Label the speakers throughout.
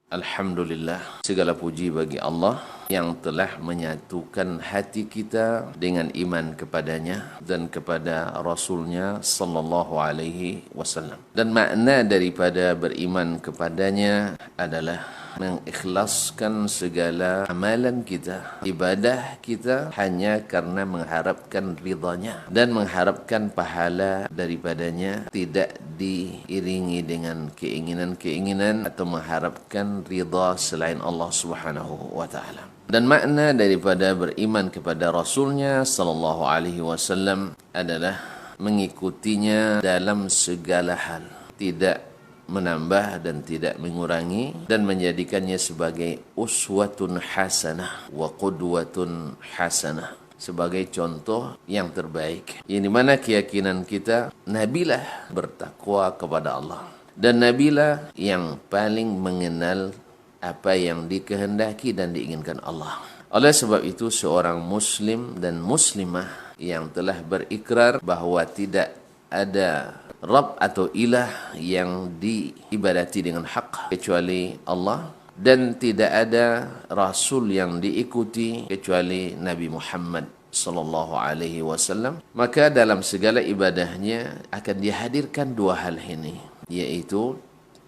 Speaker 1: Alhamdulillah, segala puji bagi Allah yang telah menyatukan hati kita dengan iman kepadanya dan kepada Rasulnya sallallahu alaihi wasallam. Dan makna daripada beriman kepadanya adalah mengikhlaskan segala amalan kita, ibadah kita hanya karena mengharapkan ridhanya dan mengharapkan pahala daripadanya, tidak diiringi dengan keinginan-keinginan atau mengharapkan ridha selain Allah Subhanahu wa taala. Dan makna daripada beriman kepada Rasulnya sallallahu alaihi wasallam adalah mengikutinya dalam segala hal, tidak menambah dan tidak mengurangi, dan menjadikannya sebagai uswatun hasanah wa qudwatun hasanah, sebagai contoh yang terbaik. Yang dimana keyakinan kita, Nabilah bertakwa kepada Allah, dan Nabilah yang paling mengenal apa yang dikehendaki dan diinginkan Allah. Oleh sebab itu, seorang muslim dan muslimah yang telah berikrar bahawa tidak ada Rabb atau ilah yang diibadati dengan hak kecuali Allah, dan tidak ada rasul yang diikuti kecuali Nabi Muhammad sallallahu alaihi wasallam, maka dalam segala ibadahnya akan dihadirkan dua hal ini, yaitu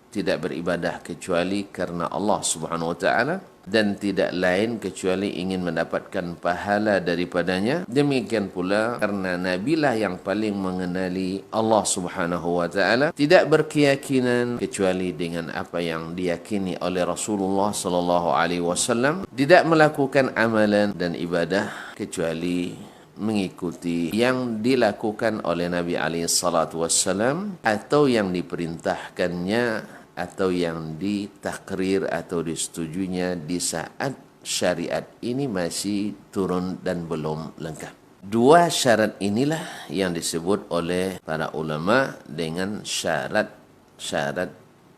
Speaker 1: tidak beribadah kecuali karena Allah Subhanahu wa taala, dan tidak lain kecuali ingin mendapatkan pahala daripadanya. Demikian pula karena Nabilah yang paling mengenali Allah Subhanahu wa taala, tidak berkeyakinan kecuali dengan apa yang diyakini oleh Rasulullah sallallahu alaihi wasallam, tidak melakukan amalan dan ibadah kecuali mengikuti yang dilakukan oleh Nabi alaihi salatu wassalam, atau yang diperintahkannya, atau yang ditakrir atau disetujuinya di saat syariat ini masih turun dan belum lengkap. Dua syarat inilah yang disebut oleh para ulama dengan syarat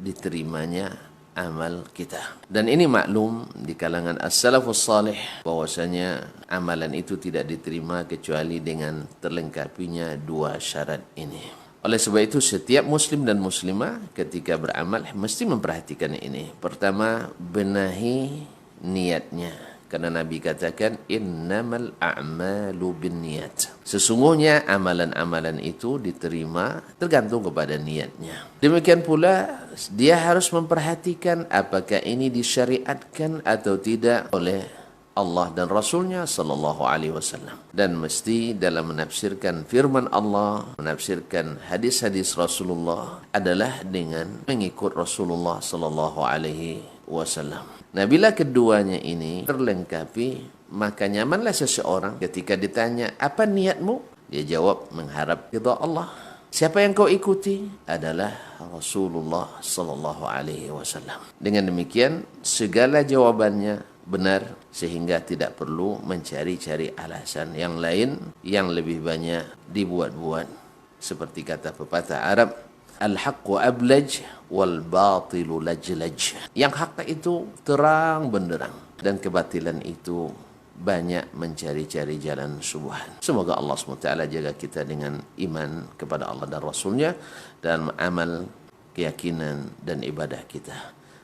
Speaker 1: diterimanya amal kita. Dan ini maklum di kalangan as-salafus salih bahwasanya amalan itu tidak diterima kecuali dengan terlengkapinya dua syarat ini. Oleh sebab itu, setiap muslim dan muslimah ketika beramal mesti memperhatikan ini. Pertama, benahi niatnya. Karena Nabi katakan, innamal a'malu binniyat. Sesungguhnya amalan-amalan itu diterima tergantung kepada niatnya. Demikian pula, dia harus memperhatikan apakah ini disyariatkan atau tidak oleh Allah dan Rasulnya sallallahu alaihi wasallam. Dan mesti dalam menafsirkan firman Allah, menafsirkan hadis-hadis Rasulullah adalah dengan mengikut Rasulullah sallallahu alaihi wasallam. Nah, bila keduanya ini terlengkapi, maka nyamanlah seseorang ketika ditanya, apa niatmu? Dia jawab, mengharap ridha Allah. Siapa yang kau ikuti? Adalah Rasulullah sallallahu alaihi wasallam. Dengan demikian, segala jawabannya benar, sehingga tidak perlu mencari-cari alasan yang lain yang lebih banyak dibuat-buat. Seperti kata pepatah Arab, al-haqqu ablaj wal batilu lajlaj. Yang hak itu terang benderang dan kebatilan itu banyak mencari-cari jalan subuhan. Semoga Allah SWT jaga kita dengan iman kepada Allah dan Rasulnya, dan amal, keyakinan dan ibadah kita.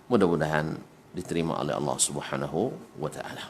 Speaker 1: Mudah-mudahan diterima oleh Allah Subhanahu wa taala.